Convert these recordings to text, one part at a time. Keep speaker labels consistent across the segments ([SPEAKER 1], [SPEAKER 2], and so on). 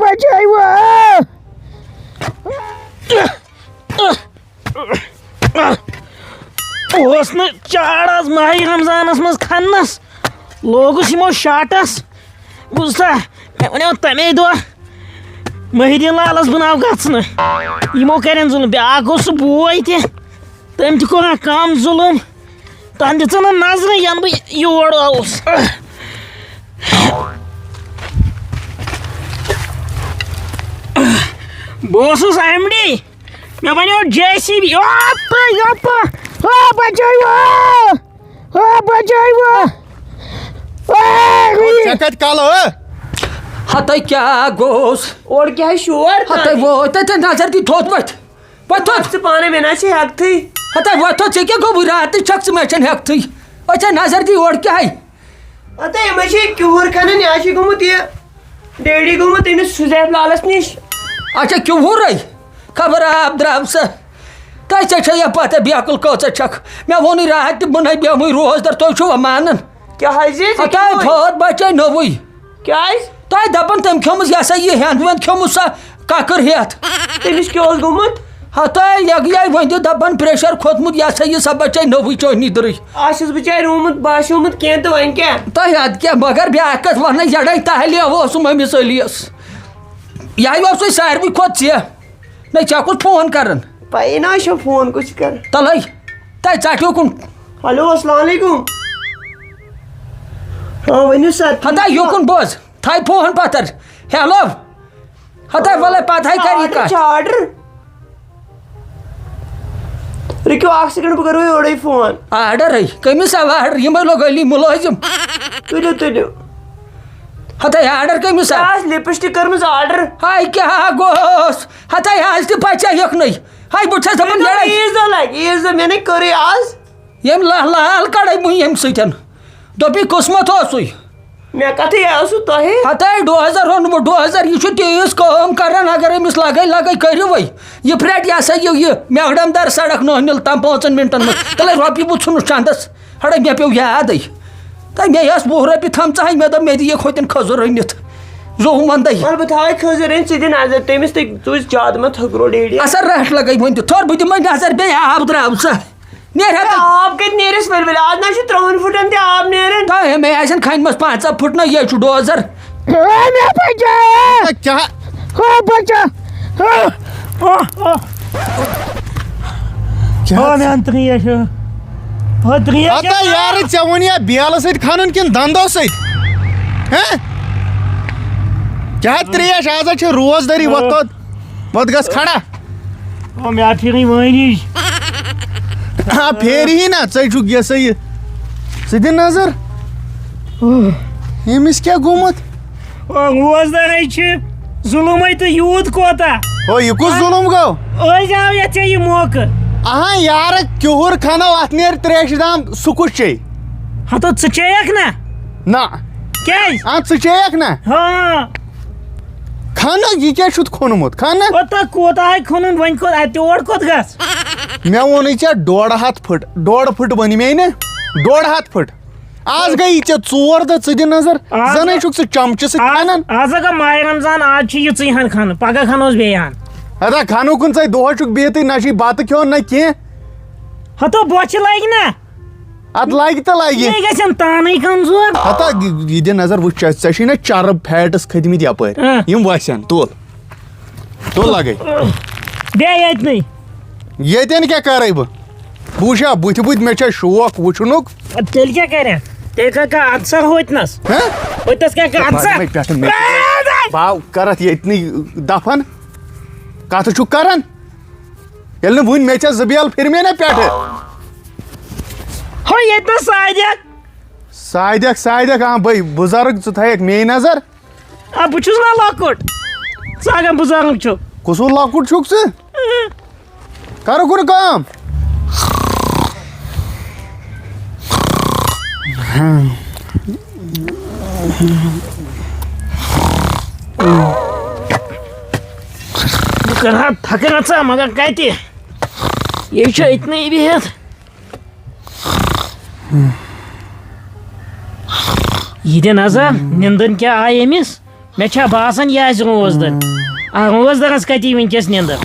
[SPEAKER 1] بچٲیِو اوس نہٕ چاڑ آز ماہِ رمضانس منٛز کھننس لوگُس یِمو شاٹس بوٗزتھا مےٚ وَنیو تَمے دۄہ محدیٖن لالس بناو گژھنہٕ یِمو کَرٮ۪ن ظُلم بیٛاکھ گوٚو سُہ بوے تہِ تٔمۍ تہِ کوٚر کَم ظُلم تَنہٕ دِژٕن نہٕ نظرٕے یَنہٕ بہٕ یور آوُس بہٕ اوسُس ایم ڈی مےٚ بنیو جے سی بی بچٲیِو
[SPEAKER 2] ہتائی کیا گوس
[SPEAKER 3] اور کیا شور
[SPEAKER 2] ہتائی وہ تے نظر دی تھوت وت
[SPEAKER 3] پانے میں نہ سے حق تھی
[SPEAKER 2] ہتائی وہ تو ژےٚ کیٛاہ گوٚو رات شخص مےٚ چھَنہٕ ہٮ۪کتھٕے اچھا نظر دی اور کیٛاہ
[SPEAKER 3] اتے یِمے چھِ کیوٗر کھنان یا چھِ گوٚمُت یہِ ڈیڈی گوٚمُت أمِس سُزیب لالس نِش
[SPEAKER 2] اچھا کیوٗرٕے خبر آب درٛاو سا تۄہہِ ژےٚ چھےٚ یہِ پتہ بیکُل کۭژاہ چھکھ مےٚ ووٚنُے راتھ تہِ بہٕ نَے بیٚہمٕے روزدر تُہۍ چھُوا مانان
[SPEAKER 3] کیٛاہ حظ
[SPEAKER 2] ہتائی فوت بچے نوٚوُے
[SPEAKER 3] کیٛازِ
[SPEAKER 2] تۄہہِ دپان تٔمۍ کھیوٚمُت یہِ ہسا یہِ ہٮ۪نٛد وٮ۪نٛد کھیوٚمُت سا ککٕر ہٮ۪تھ
[SPEAKER 3] تٔمِس کیٛاہ اوس گوٚمُت
[SPEAKER 2] ہتائی یگیاے ؤنۍ دپان پریشر کھوٚتمُت یہِ ہسا یہِ سا بچے نوٚوُے چٲنی درٕے
[SPEAKER 3] آسٮ۪س بچارِ روٗمُت باسیومُت کینٛہہ تہٕ وۄنۍ کیٛاہ
[SPEAKER 2] تۄہہِ اَدٕ کیٛاہ مگر بیٛاکھ کتھ وَنَے یَڑے تہلیہ اوسُم أمِس علیَس یہِ اوسُے ساروٕے کھۄتہٕ ژےٚ نَے ژےٚ کُس فون کران
[SPEAKER 3] پَیی نہ چھُ فون کُس چھُ کران
[SPEAKER 2] تَلَے تۄہہِ ژَٹِو کُن
[SPEAKER 3] ہیلو السلام علیکُم ہاں ؤنِو سا
[SPEAKER 2] ہتائی یوکُن بوز تھاے فون پتھر ہیلو ہتائی وَلَے پتہٕ کری کتھ
[SPEAKER 3] آرڈر رُکِو اکھ سیکنڈ بہٕ کرو یورے فون
[SPEAKER 2] آرڈرٕے کٔمِس آو آرڈر یِمے لوگ علی مُلٲزِم
[SPEAKER 3] تُلِو تُلِو
[SPEAKER 2] ہتائی آرڈر کٔمِس آو
[SPEAKER 3] آز لِپسٹِک کٔرمٕژ آرڈر
[SPEAKER 2] ہاے کیٛاہ گوس ہتائی آز تہِ بچایکھ نَے ہاے بہٕ چھَس دپان یَڑے
[SPEAKER 3] عیٖذ دۄہ لگہِ عیٖذ دۄہ مےٚ نے کٔرٕے آز
[SPEAKER 2] ییٚمۍ لال کڑے بہٕ ییٚمہِ سۭتۍ دوٚپی قٕسمت اوسُے
[SPEAKER 3] مےٚ کتھٕے اوسوٕ تۄہہِ
[SPEAKER 2] ہتائی ڈوزر اوٚنمُت ڈوزر یہِ چھُ تیٖژ کٲم کران اگر أمِس لگے کٔرِو وَے یہِ پھرٛٹہِ یہِ ہسا یہِ میگڈم دار سڑک نٲنِل تام 5 منٹن منٛز تَلے رۄپیہِ بہٕ ژھُنُس چندس ہڑے مےٚ پیوٚو یادٕے تہٕ مےٚ ٲس 20 رۄپیہِ تھمژٕ مےٚ دوٚپ مےٚ دِیِکھ ہوٚتٮ۪ن کھٔزٕر أنِتھ زوٚوُم وندے
[SPEAKER 3] وَلہٕ بہٕ تھاوَے کھٔزٕر أنِتھ ژٕ دِ نظر تٔمِس تہِ تُج زیادٕ مہ تھٔکرو ڈیڈی
[SPEAKER 2] اَصل رَٹھ لگے وۄنۍ تہِ تھوٚر بہٕ دِمے نظر بیٚیہِ آب درٛاو سا نیرِ ہا
[SPEAKER 3] آب کَتہِ نیرٮ۪س ؤلۍ ؤلۍ آز نہ چھُ 3 فُٹن تہِ آب نیران
[SPEAKER 2] تۄہہِ مےٚ آسن کھنِمَژ 5 پھٕٹ نہ یے چھُ ڈوزر
[SPEAKER 4] یار ژےٚ ووٚن یا بیلہٕ سۭتۍ کھنُن کِنہٕ دنٛدو سۭتۍ کیٛاہ تریش آز چھِ روزدٔری وۄتھ گژھ کھڑا
[SPEAKER 1] مےٚ پھِرٕے وٲنِج
[SPEAKER 4] پھیرِی نہ ژےٚ چھُکھ یہِ سا یہِ ژٕ دِ نظر أمِس کیٛاہ گوٚمُت
[SPEAKER 1] روزدَرے چھِ ظُلمٕے تہٕ یوٗت کوتاہ
[SPEAKER 4] او یہِ کُس ظُلُم گوٚو
[SPEAKER 1] أزۍ آو یَتھ ژےٚ یہِ موقعہٕ
[SPEAKER 4] یارٕ کیُہُر کھنو اَتھ نیرِ تریشہِ دام سُہ کُس چے
[SPEAKER 1] ہتو ژٕ چیٚیَکھ
[SPEAKER 4] نہ
[SPEAKER 1] کیٛازِ
[SPEAKER 4] ژٕ چیٚیَکھ نہ
[SPEAKER 1] ہاں
[SPEAKER 4] کھنہٕ یہِ کیٛاہ چھُتھ کھوٚنمُت کھنہٕ
[SPEAKER 1] تۄہہِ کوتاہ آے کھوٚنُن وۄنۍ کوٚت اَتہِ اور کوٚت گژھ
[SPEAKER 4] مےٚ ووٚنُے ژےٚ 1.5 پھٕٹ 1.5 پھٕٹ ووٚنۍ مے نہ 1.5 پھٕٹ آز گٔیی ژےٚ 4 دۄہ ژٕ دِ نظر زَنَے چھُکھ ژٕ چمچہٕ سۭتۍ کھنان
[SPEAKER 1] آز اگر ماہِ رمضان آز چھِ یِژٕے ہن کھنہٕ پگاہ کھنوس بیٚیہِ ہن
[SPEAKER 4] ادا کھنو کُن ژٕ دۄہَس چھُکھ بِہتٕے نہ چھُے بَتہٕ کھیوٚن نہ کینٛہہ
[SPEAKER 1] ہتو بۄچھِ لگہِ نا
[SPEAKER 4] اَدٕ لگہِ تہٕ لگہِ
[SPEAKER 1] یہِ گژھن تانے کمزور
[SPEAKER 4] ہتا یہِ دِ نظر وٕچھ ژےٚ چھُے نہ چرٕب فیٹس کھٔتمٕتۍ یپٲرۍ یِم وسن تُل لگے
[SPEAKER 1] بیٚیہِ ییٚتنٕے
[SPEAKER 4] ییٚتٮ۪ن کیٛاہ کرے بہٕ وٕچھا بٕتھِ مےٚ چھا شوق وٕچھنُک
[SPEAKER 1] تیٚلہِ کیٛاہ کرکھ تیٚلہِ کر ادسر ہوتنس ہوتنس کیٛاہ ادسر
[SPEAKER 4] باو کرتھ ییٚتنٕے دفن کتھ چھُکھ کران ییٚلہِ نہٕ وٕنۍ مےٚ ژےٚ 2 بیل پھِرمے نہ پٮ۪ٹھٕ
[SPEAKER 1] ہو ییٚتنس
[SPEAKER 4] سادیک بٔے بُزرگ ژٕ تھایکھ میٛٲنۍ نظر
[SPEAKER 1] بہٕ چھُس نا لۄکُٹ ژٕ اگر بُزرگ چھُکھ
[SPEAKER 4] کُس لۄکُٹ چھُکھ ژٕ کر کُن کٲم
[SPEAKER 1] بہٕ کرٕ ہا تھکان ژٕ مگر کتہِ یہِ چھُ أتنٕے بِہِتھ یہِ دِ نظر نِندٕر کیٛاہ آیہِ أمِس مےٚ چھا باسان یہِ آسہِ روزدر روزدرس کتی وٕنکٮ۪س نِندٕر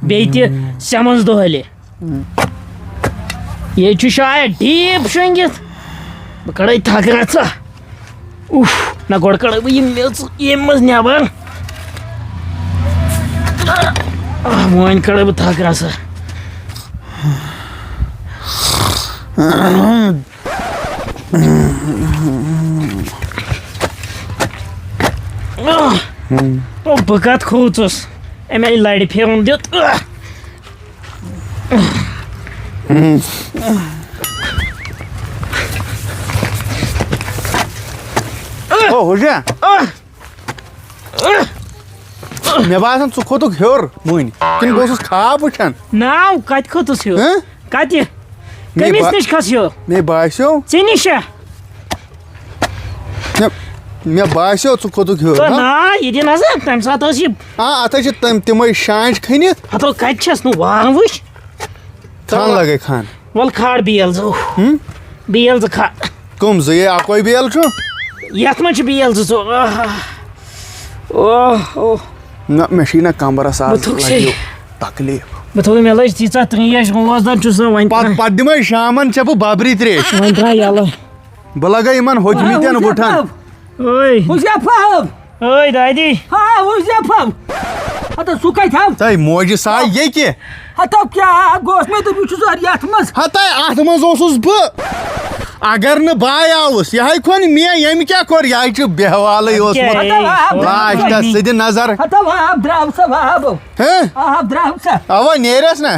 [SPEAKER 1] بیٚیہِ تہِ سٮ۪منٛز دۄہلہِ ییٚتہِ چھُ شاید ڈیٖپ شۄنٛگِتھ بہٕ کڑے تھکھ رژھا اوف نہ گۄڈٕ کڑے بہٕ یِم میٚژ ییٚمہِ منٛز نٮ۪بر وۄنۍ کڑے بہٕ تھکھ رژھا بہٕ کتھ کھوٗژُس أمۍ آیہِ لرِ پھیرُن دیُت
[SPEAKER 4] ہوجا مےٚ باسان ژٕ کھوٚتُکھ ہیوٚر وٕنۍ کِنہٕ بہٕ اوسُس خاب وٕچھان
[SPEAKER 1] ناو کتہِ کھوٚتُس ہیوٚر
[SPEAKER 4] ہہ
[SPEAKER 1] کتہِ کٔمِس نِش کھس ہیوٚر
[SPEAKER 4] مےٚ باسیو
[SPEAKER 1] ژےٚ نِشا
[SPEAKER 4] مےٚ باسیو ژٕ کھوٚتُکھ ہیوٚر
[SPEAKER 1] نا یہِ دِ نظر تمہِ ساتہٕ ٲس یہِ
[SPEAKER 4] اَتھ حظ چھِ تِمے شانٛچ کھٔنِتھ
[SPEAKER 1] ہتو کتہِ چھس نہٕ وارٕ وٕچھ
[SPEAKER 4] تھان لگے خان
[SPEAKER 1] وَلہٕ کھال بیل زٕ بیل زٕ کھال
[SPEAKER 4] کٕم زٕ یے اَکوے بیل چھُ
[SPEAKER 1] یتھ منٛز چھِ بیل زٕ ژور اوہ
[SPEAKER 4] نہ مےٚ چھُے نہ کمرس
[SPEAKER 1] بہٕ
[SPEAKER 4] آز
[SPEAKER 1] تھوٚک
[SPEAKER 4] لگیو
[SPEAKER 1] سے
[SPEAKER 4] تکلیٖف
[SPEAKER 1] بہٕ تھوٚو مےٚ لٔج تیٖژاہ ترٛیش روزدر چھُس نہٕ وۄنۍ
[SPEAKER 4] پتہٕ دِمے شامن ژےٚ بہٕ ببری تریش
[SPEAKER 1] وۄنۍ ترٛاو یَلہٕ
[SPEAKER 4] بہٕ لگے یِمن ہوٚتمٕتٮ۪ن وٕٹھن
[SPEAKER 1] اوے
[SPEAKER 2] حُزیفہ
[SPEAKER 1] اوے دادی
[SPEAKER 2] ہاں حُزیفہ ہتا سُہ کتہِ آو
[SPEAKER 4] تۄہہِ موجہِ ساے ییٚکہِ
[SPEAKER 2] ہتا کیٛاہ گوٚژھ مےٚ دوٚپ یہِ چھُ سٲری یتھ منٛز
[SPEAKER 4] ہتا اتھ منٛز اوسُس بہٕ اگر نہٕ بہٕ آوُس یہِ ہاے کھوٚن مےٚ ییٚمہِ کیٛاہ کوٚر یہِ ہاے چھُ بیٚہوالٕے اوسمُت لاسٹس ژٕ دِ نظر
[SPEAKER 2] ہتا آب درٛاو سا آب
[SPEAKER 4] ہہ
[SPEAKER 2] آب درٛاو سا
[SPEAKER 4] اوا نیرٮ۪س نا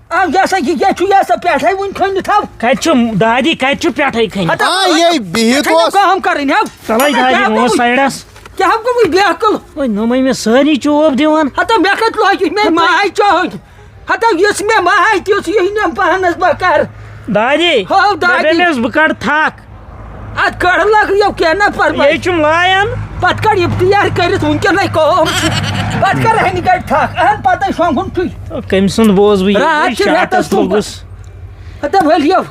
[SPEAKER 2] آب یہِ ہسا یہِ کیٛاہ چھُ یہِ ہسا پٮ۪ٹھے وُنہِ کھٔنِتھ آو
[SPEAKER 1] کتہِ چھُ دادی کتہِ چھُ پٮ۪ٹھٕے کھٔنِتھ
[SPEAKER 4] یے بِہِتھ اوس
[SPEAKER 2] کٲم کرٕنۍ ہو
[SPEAKER 1] چلے دادی اوس سایڈس
[SPEAKER 2] کیٛاہ گوٚمُت بیکل
[SPEAKER 1] وۄنۍ نوٚمے مےٚ سٲری چوب دِوان
[SPEAKER 2] ہتا مےٚ کتہِ لٲگِتھ مےٚ ماے چٲنۍ ہتا یُس مےٚ ماے تِژھ یہِ نِم پانس بہٕ کر
[SPEAKER 1] دادی
[SPEAKER 2] ہو دادی
[SPEAKER 1] دٔپیٚمس بہٕ کڑٕ تھکھ
[SPEAKER 2] اتھ کڑ لگیو کینٛہہ نہ پرواے
[SPEAKER 1] یے چھُم لایان
[SPEAKER 2] پتہٕ کڑ اِفتِیار کٔرِتھ وٕنکیٚنٕے کٲم چھِ پتہٕ کر ہنہِ گڑِ تھکھ اہن پتہٕ شۄنٛگُن چھُے
[SPEAKER 1] کٔمۍ سُنٛد بوز بہٕ
[SPEAKER 2] راتھ چھِ رٮ۪تس
[SPEAKER 1] لوٚگُس
[SPEAKER 2] ہتا ؤلِو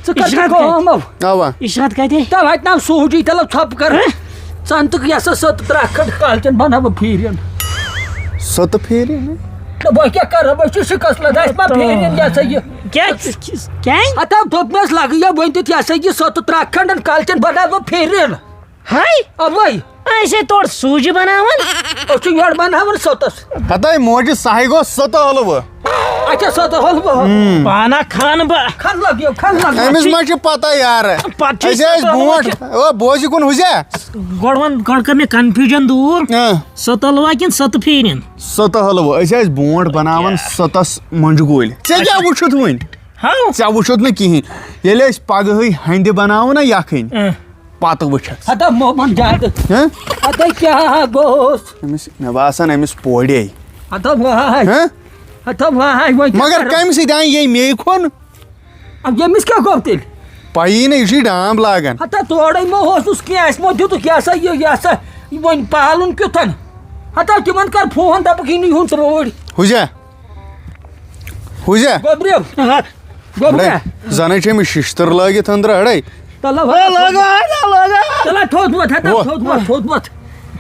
[SPEAKER 2] ژٕ کر ژٕ کٲم
[SPEAKER 4] اوا
[SPEAKER 1] اِشرت کتہِ
[SPEAKER 2] تَوٕ واتہِ ناو سوٗجی تلو ژھۄپہٕ کر ژن تہٕ یہِ ہسا سٔت ترٛکھ کھنٛڈ کالچن بناو بہٕ پھیٖرِن
[SPEAKER 4] سۄ تہٕ پھیرِ
[SPEAKER 2] بہٕ کیٛاہ کرٕ بہٕ چھُس شِکست اَسہِ ما پھیٖرِن یہِ ہسا یہِ
[SPEAKER 1] کیٛازِ
[SPEAKER 2] ہتا دوٚپ مےٚ لگہٕ ؤنۍ تہِ یہِ ہسا یہِ سٔت ترٛکھ کھنٛڈن کالچن بناو بہٕ پھیٖرِن
[SPEAKER 1] ہاے
[SPEAKER 2] اوے
[SPEAKER 1] أسۍ ہے تورٕ سوٗجہِ بناوان
[SPEAKER 2] أسۍ چھِ یورٕ بناوان سٔتس
[SPEAKER 4] ہتا موجہِ ساے گوٚو سۄ تہٕ ٲلوٕ
[SPEAKER 2] اچھا سٔت حلوٕ
[SPEAKER 1] پانا کھنہٕ بہٕ
[SPEAKER 2] کھن لگیو کھن لگیو
[SPEAKER 4] أمِس ما چھِ پتہ یارٕ
[SPEAKER 1] پتہٕ چھِ
[SPEAKER 4] أسۍ ٲسۍ برونٛٹھ او بوزِ کُن ہُزیا
[SPEAKER 1] گۄڈٕ کر مےٚ کنفیوٗجن دوٗر سٔت ٲلوا کِنہٕ سٔتہٕ پھیٖرِن
[SPEAKER 4] سۄ تہٕ ٲلوٕ أسۍ ٲسۍ برونٛٹھ بناوان سٔتس منٛجہِ کُلۍ ژےٚ کیٛاہ وٕچھُتھ وٕنۍ
[SPEAKER 1] ہاو
[SPEAKER 4] ژےٚ وٕچھُتھ نہٕ کِہینۍ ییٚلہِ أسۍ پگہٕے ہندِ بناوو نا یکھٕنۍ پتہٕ وٕچھکھ
[SPEAKER 2] ہتا مومن زیادٕ ہتا کیٛاہ گوٚژھ
[SPEAKER 4] أمِس مےٚ باسان أمِس پورے
[SPEAKER 2] ہتا واے ہتا واے وۄنۍ
[SPEAKER 4] مگر کمہِ سۭتۍ انہِ یے مے کھوٚن
[SPEAKER 2] ییٚمِس کیٛاہ گوٚو تیٚلہِ
[SPEAKER 4] پایی نہٕ یہِ چھُے ڈام لاگان
[SPEAKER 2] ہتا تورے ما اوسُس کینٛہہ اَسہِ ما دِتُکھ یہِ ہسا یہِ ہسا وۄنۍ پالُن کیُتھن ہتا تِمن کر فون دپکھ یہِ نِہُن تروڑ
[SPEAKER 4] ہُزیا ہُزیا
[SPEAKER 2] گوٚبریو گوٚبریا
[SPEAKER 4] زنٕے چھِ أمِس شِشتٕر لٲگِتھ أنٛدرٕ اڑے
[SPEAKER 2] تلا تھوٚد ووت ہتا تھوٚد ووت تھوٚد ووت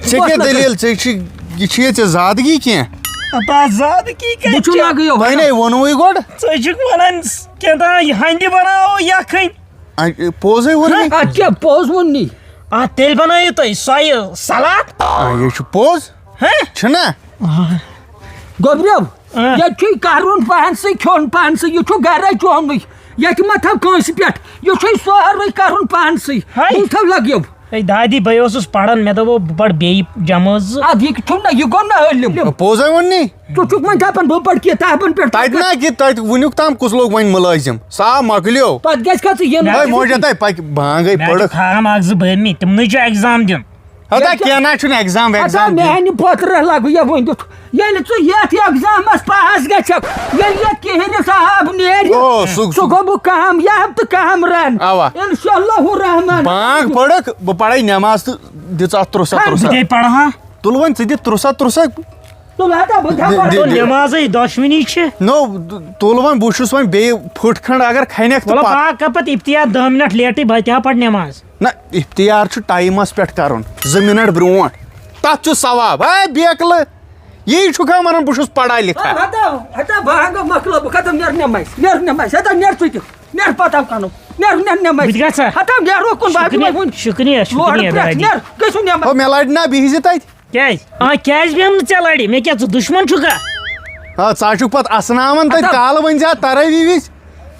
[SPEAKER 4] ژےٚ کیٛاہ دٔلیٖل ژےٚ چھِ یہِ چھُے ژےٚ زادگی کینٛہہ
[SPEAKER 2] بہٕ چھُ لگیو
[SPEAKER 4] تۄہہِ نے ووٚنوُے گۄڈٕ
[SPEAKER 1] ژٕ چھُکھ ونان کیٛاہ ہندِ بناوو یکھٕنۍ
[SPEAKER 4] پوٚزٕے ووٚن مےٚ
[SPEAKER 2] اتھ کیٛاہ پوٚز ووٚن نی
[SPEAKER 1] اتھ تیٚلہِ بنٲیِو تُہۍ سۄیہِ سلاد
[SPEAKER 4] یے چھُ پوٚز چھُنا
[SPEAKER 2] گوٚبریو ییٚتہِ چھُے کرُن پانسٕے کھیوٚن پانسٕے یہِ چھُ گرے چونُے ییٚتہِ ما تھاو کٲنٛسہِ پٮ۪ٹھ یہِ چھُے سورُے کرُن پانسٕے بہٕ تھاو لگیو
[SPEAKER 1] ہے دادی بہٕ اوسُس پران مےٚ دوٚپ بہٕ پرٕ بیٚیہِ جمٲژ زٕ
[SPEAKER 2] ادٕ یہِ چھُنہ یہِ گوٚو نہ عٲلِم
[SPEAKER 4] پوٚزے ووٚن نی
[SPEAKER 2] ژٕ چھُکھ وۄنۍ دپان بہٕ پرٕ کِتابن پٮ۪ٹھ
[SPEAKER 4] تتہِ نا کہِ تتہِ وُنیُک تام کُس لوگ وۄنۍ مُلٲزِم سُہ آو مۄکلیو
[SPEAKER 2] پتہٕ گژھِ کھا ژٕ یِن
[SPEAKER 4] موجا تۄہہِ پکہِ بانگے
[SPEAKER 1] مےٚ چھُ
[SPEAKER 4] پٔرٕکھ
[SPEAKER 1] فارم اکھ زٕ بٔرمٕتۍ تِمنٕے چھُ ایٚگزام دیُن
[SPEAKER 4] ہتا کینٛہہ نہ چھُنہٕ ایٚگزام ویٚگزام
[SPEAKER 2] میانہِ پٔترٕ لگہٕ یہِ ؤنِتھ ییٚلہِ ژٕ یتھ ایٚگزامس پاس گژھکھ ییٚلہِ یتھ کِہِنِس آب نیرِ سُہ گوٚو بہٕ کامیاب تہٕ کامران انشاء اللہ الرحمان
[SPEAKER 4] بانگ پٔرٕکھ بہٕ پرے نٮ۪ماز تہٕ دِژ اتھ ترُسا ترُسا
[SPEAKER 1] بہٕ تے پرٕ ہا
[SPEAKER 4] تُل وۄنۍ ژٕ دِ ترُسا ترُسا
[SPEAKER 2] تُل ہتا بہٕ تھاو
[SPEAKER 1] نٮ۪مازٕے دۄشوٕنی چھِ
[SPEAKER 4] نو تُل وۄنۍ بہٕ چھُس وۄنۍ بیٚیہِ پھٕٹ کھنٛڈ اگر کھنٮ۪کھ
[SPEAKER 1] وَلہٕ
[SPEAKER 4] تہٕ
[SPEAKER 1] بہٕ ہا کرٕ پتہٕ افتِیار 10 مِنٹ لیٹٕے بہٕ تہِ ہا پرٕ نٮ۪ماز
[SPEAKER 4] نہ افتِیار چھُ ٹایمس پٮ۪ٹھ کرُن 2 مِنٹ برونٛٹھ تَتھ چھُ ثواب ہے بیکلہٕ یی چھُکھا وَنان بہٕ چھُس پڑھا لِکھا
[SPEAKER 2] ہتا بہانگا مکلو بہٕ کھتم نیر نمائش ہتا نیر ژٕ تہِ نیر پتہ کنو نیر نمائش
[SPEAKER 1] بہٕ تہِ گژھا
[SPEAKER 2] ہتا نیر رُکُن بابی
[SPEAKER 1] شُکریہ شُکریہ دادی
[SPEAKER 2] نیر گژھو نیر
[SPEAKER 4] ہو مےٚ لڑِ نا بِہزِ تَتہِ
[SPEAKER 1] کیٛازِ کیٛازِ بیٚہم نہٕ ژےٚ لڑِ مےٚ کیٛاہ ژٕ دُشمن چھُکھا
[SPEAKER 4] ژٕ ہا چھُکھ پتہٕ اَسناوان تَتہِ کالہٕ ؤنۍ زِ ہا ترٲوی وِزِ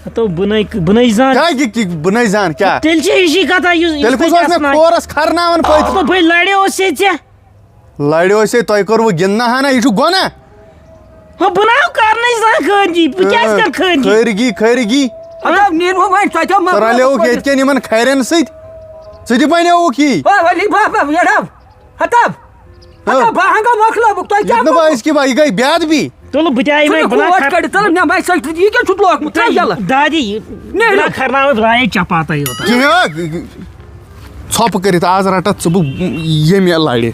[SPEAKER 1] ہتو بہٕ نٔے زان
[SPEAKER 4] بہٕ نَے زان کیٛاہ
[SPEAKER 1] تیٚلہِ چھِ ہِشی کتھا یُس
[SPEAKER 4] تیٚلہِ کُس اوس مےٚ کھورس کھرناوان پٔتۍ
[SPEAKER 1] بھائی لڑے اوس ہے ژےٚ
[SPEAKER 4] لڑِ اوس ہے تۄہہِ کوٚروٕ گِنٛدنہٕ ہنا یہِ چھُ گۄناہ
[SPEAKER 1] ہو بہٕ نہ کرنٕے زانٛہہ خٲنگی بہٕ کیٛازِ کرٕ خٲنگی
[SPEAKER 4] خٲرگی
[SPEAKER 2] ہتا نیر وۄنۍ ژٕ تہِ
[SPEAKER 4] ژٕ رلیوُکھ ییٚتہِ کٮ۪ن یِمن کھرٮ۪ن سۭتۍ ژٕ تہِ بنیوُکھ یی
[SPEAKER 2] ولی بابا یڑاب ہتا ہتا بہانگا مکلو بہٕ تۄہہِ
[SPEAKER 4] نہٕ بہٕ أسۍ کہِ بھائی گٔے بے ادبی
[SPEAKER 1] تُلہٕ بہٕ تہِ آیہِ وۄنۍ بہٕ
[SPEAKER 2] کڑِ ژٕ نمائش سۭتۍ یہِ کیٛاہ چھُتھ لوگمُت ژٕ یلہٕ
[SPEAKER 1] دادی بہٕ نہ کھرناوٕ بہٕ رایے چپاتے یوت
[SPEAKER 4] کینٛہہ ژھۄپہٕ کٔرِتھ آز رٹتھ ژٕ بہٕ ییٚمہِ لڑِ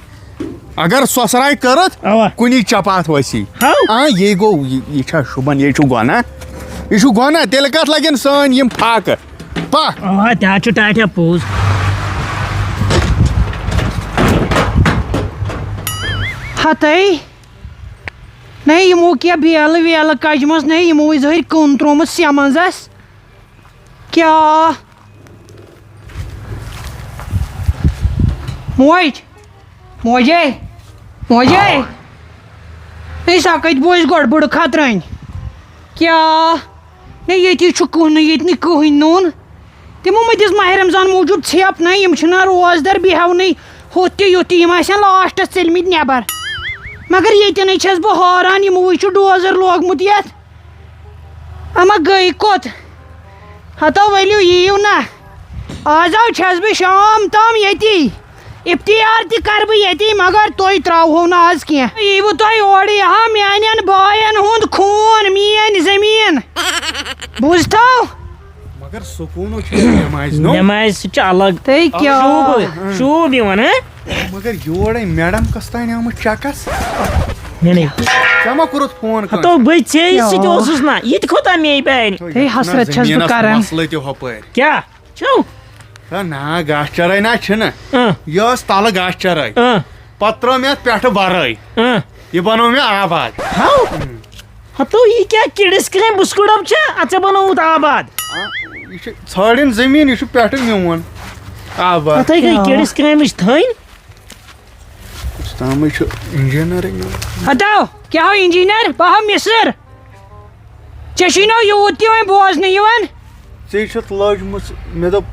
[SPEAKER 4] اگر سۄسراے کٔرٕتھ
[SPEAKER 1] اوا
[SPEAKER 4] کُنی چپاتھ ؤسی
[SPEAKER 1] ہاو
[SPEAKER 4] یہِ گوٚو یہِ چھا شوٗبان یہِ چھُ گۄناہ یہِ چھُ گۄناہ تیٚلہِ کتھ لگن سٲنۍ یِم فاقہٕ پکھ
[SPEAKER 1] اوا تہِ حظ چھُ ٹاٹھیا پوٚز
[SPEAKER 5] ہتاے نہیں یمو کیا بیلہٕ ویلہٕ کجمس نہیں یمو زہر کُن ترومُت سیمنزس کیا موج موجے موجے نہیں سا کت بوز گۄڈٕ بٕڑٕ خطرٲنۍ کیا نہیں ییٚتی چھُ کٕہنہٕ ییٚتہِ نہٕ کٕہٕنۍ نوٚن تِمو مہ دِژ ماہِ رمضان موٗجوٗب ژھٮ۪پ نہ یِم چھِنہ روزدر بیٚہونٕے ہُتھ تہِ یُتھ تہِ یِم آسن لاسٹس ژٔلمٕتۍ نٮ۪بر مگر ییٚتٮ۪نٕے چھس بہٕ حٲران یِموٕے چھُ ڈوزر لوگمُت یتھ اما گٔے کوٚت ہتو ؤلِو یِیِو نا آز آو چھس بہٕ شام تام ییٚتی افتیار تہِ کرٕ بہٕ ییٚتی مگر تُہۍ ترٛاوہو نہٕ آز کینٛہہ ییٖوٕ تۄہہِ اورٕ یہا میانٮ۪ن بایَن ہُنٛد خوٗن میٲنۍ زٔمیٖن بوٗزتھو
[SPEAKER 4] مگر سکوٗنو چھُ نٮ۪مازِ نوٚو
[SPEAKER 1] نٮ۪مازِ سۭتۍ چھُ الگ
[SPEAKER 5] تُہۍ کیٛاہ
[SPEAKER 1] شوٗب یِوان
[SPEAKER 4] مگر یورے میڈم کس تانۍ آمٕژ چکس
[SPEAKER 1] ژےٚ
[SPEAKER 4] ژےٚ ما کوٚرُتھ فون
[SPEAKER 1] ہتو بہٕ ژےٚ سۭتۍ اوسُس نا یہِ تہِ کھوٚتا مے بانہِ
[SPEAKER 5] ہے حسرت چھس بہٕ کران
[SPEAKER 4] مسلہٕ تہِ ہۄپٲرۍ
[SPEAKER 1] کیٛاہ چھُو
[SPEAKER 4] نا گاسہٕ چرٲے نا چھِنہٕ یہِ ٲس تلہٕ گاسہٕ چرٲے پتہٕ ترٲو مےٚ اتھ پٮ۪ٹھٕ ورٲے یہِ بنوو مےٚ آباد
[SPEAKER 1] ہتو یہِ کیٛاہ کِڈٕس کامہِ بُسکوٗٹ ڈبہٕ چھا ژےٚ بنووُتھ آباد
[SPEAKER 4] یہِ چھُ ژھٲڑِن زٔمیٖن یہِ چھُ پٮ۪ٹھٕ میون آباد
[SPEAKER 1] ہتھے گٔے کِڈٕس کامِچ تھٔنۍ
[SPEAKER 4] تامٕے چھُ اِنجیٖنرٕے
[SPEAKER 5] ہتو کیٛاہ ہو انجیٖنر بہٕ ہو مِسر ژےٚ چھُے نہٕ یوٗت تہِ وۄنۍ بوزنہٕ یِوان
[SPEAKER 4] ژےٚ چھُتھ لٲجمٕژ مےٚ دوٚپ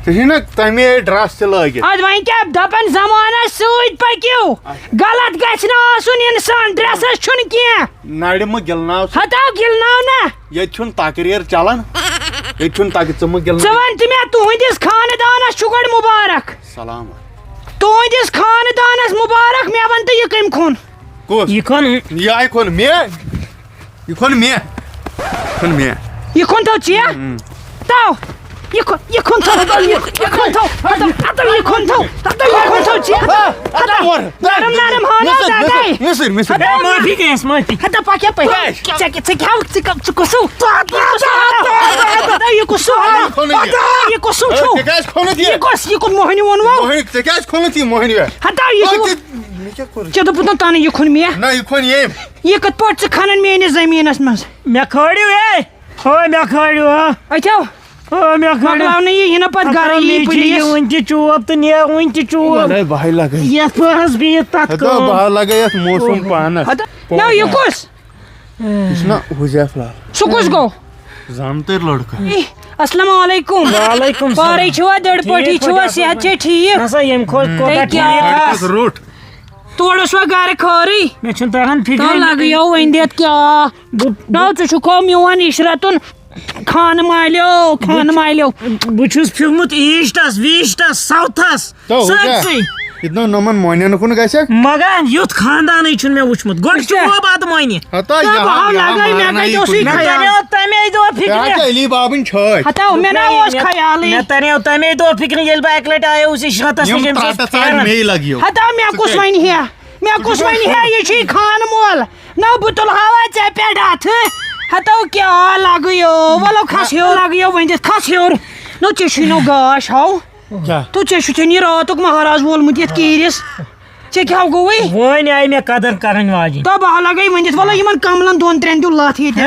[SPEAKER 4] ژےٚ چھُے نا تَمے ڈرٛس تہِ لٲگِتھ
[SPEAKER 5] ادٕ وۄنۍ کیٛاہ دپان زمانس سۭتۍ پٔکِو غلط گژھِ نہٕ آسُن انسان ڈرٛسس چھُنہٕ کینٛہہ
[SPEAKER 4] نرِ مہٕ گِلناو ژٕ
[SPEAKER 5] ہتو گِلناو نا
[SPEAKER 4] ییٚتہِ چھُنہٕ تقریٖر چلان ییٚتہِ چھُنہٕ ژٕ مہٕ
[SPEAKER 5] ژٕ
[SPEAKER 4] گِلناو
[SPEAKER 5] ون تہٕ مےٚ تُہنٛدِس خاندانس چھُ گۄڈٕ مُبارک
[SPEAKER 4] سلام
[SPEAKER 5] تُہنٛدِس خاندانس مُبارک مےٚ ون تہٕ یہِ کٔمۍ کھوٚن
[SPEAKER 4] کُس
[SPEAKER 1] یہِ کھوٚن
[SPEAKER 4] یہِ آے کھوٚن مےٚ یہِ کھوٚن مےٚ
[SPEAKER 5] یہِ کھوٚنتھو ژےٚ تو یہِ کھوٚنتھو یہِ کھوٚنتھو ہتو یہِ کھوٚنتھو ژےٚ نرم نرم ہانو داداے
[SPEAKER 4] مِسٕرۍ
[SPEAKER 1] معٲفی گٔیس معٲفی
[SPEAKER 5] ہتا پکیا پٔکۍ ژٕ کُسو یہِ کُسو یہِ کُسو چھُ
[SPEAKER 4] ژےٚ کیٛازِ کھوٚنُتھ
[SPEAKER 5] یہِ کُس یہِ کُس موہنی ووٚنوٕ
[SPEAKER 4] ژےٚ کیٛازِ کھوٚنُتھ یہِ موہنوِ
[SPEAKER 5] ہتا یہِ چھُ
[SPEAKER 4] مےٚ کیٛاہ کوٚر
[SPEAKER 5] ژےٚ دوٚپُتھ نہٕ تنہٕ یہِ کھوٚن مےٚ
[SPEAKER 4] نہ یہِ کھوٚن ییٚمۍ
[SPEAKER 5] یہِ کِتھ پٲٹھۍ ژٕ کھنان میٲنِس زٔمیٖنس منٛز
[SPEAKER 1] مےٚ کھٲڑِو مےٚ کھٲڑِو
[SPEAKER 5] اچھا
[SPEAKER 1] مےٚ
[SPEAKER 5] مۄکلاونہٕ یہِ یِنہٕ پتہٕ گرٕ یی پُلیٖس
[SPEAKER 1] وٕنۍ تہِ چوب تہٕ نیر وٕنۍ تہِ چوب
[SPEAKER 4] بہے لگے
[SPEAKER 1] یتھ پٲرس بِہِتھ تتھ
[SPEAKER 4] بہٕ لگے یتھ موسم پانس
[SPEAKER 5] نہ یہِ کُس
[SPEAKER 4] یہِ چھُنا حُزیف لال
[SPEAKER 5] سُہ کُس گوٚو
[SPEAKER 4] زامتٕرۍ لڑکہٕ
[SPEAKER 5] السلام علیکم
[SPEAKER 1] وعلیکم
[SPEAKER 5] پارے چھُوا دٔڑ پٲٹھی چھُوا صحت چھا ٹھیٖک
[SPEAKER 1] ہسا ییٚمہِ کھۄتہٕ کوتاہ ٹھیٖک
[SPEAKER 4] روٚٹ
[SPEAKER 5] تورٕ اوسوا گرٕ خٲرٕے
[SPEAKER 1] مےٚ چھُنہٕ تران
[SPEAKER 5] تو
[SPEAKER 1] فِکرِ
[SPEAKER 5] لگیو وۄنۍ دِتھ کیٛاہ نو ژٕ چھُکھو میون عشرتُن خانہٕ مالیو
[SPEAKER 1] بہٕ چھُس پھِرمُت ایٖسٹس ویٖسٹس ساوتھس سٲرسٕے
[SPEAKER 4] نۄمن مۄنٮ۪ن کُن گژھکھ
[SPEAKER 1] مگر یُتھ خاندانٕے چھُنہٕ مےٚ وٕچھمُت گۄڈٕ چوب ادٕ مۄنہِ تریو تمے دۄہ فِکرِ
[SPEAKER 4] علی بابٕنۍ چھٲتۍ
[SPEAKER 5] ہتا مےٚ نہ اوس خیالٕے
[SPEAKER 1] مےٚ تریو تمے دۄہ فِکرِ ییٚلہِ بہٕ اکہِ لٹہِ آیوس یہِ شرطس نِش
[SPEAKER 4] مے لگیو
[SPEAKER 5] ہتا مےٚ کُس وَنہِ ہے یہِ چھُے خانہٕ مول نہ بہٕ تُلہاوا ژےٚ پٮ۪ٹھ اَتھٕ ہتو کیٛاہ لگیو ولو کھس ہیوٚر لگیو وۄنۍ دِتھ کھس ہیوٚر نو ژےٚ چھُے نو گاش ہو تو ژےٚ چھُتھ یہِ راتُک مہراز وولمُت یتھ کیٖرِس ژےٚ کیٛاہ گوٚوُے
[SPEAKER 1] وۄنۍ آیہِ مےٚ قدر کرٕنۍ واجِنۍ
[SPEAKER 5] دَپ بہٕ لگے ؤنِتھ وَلہٕ یِمن کملن 2-3 دِیِو لَتھ ییٚتہِ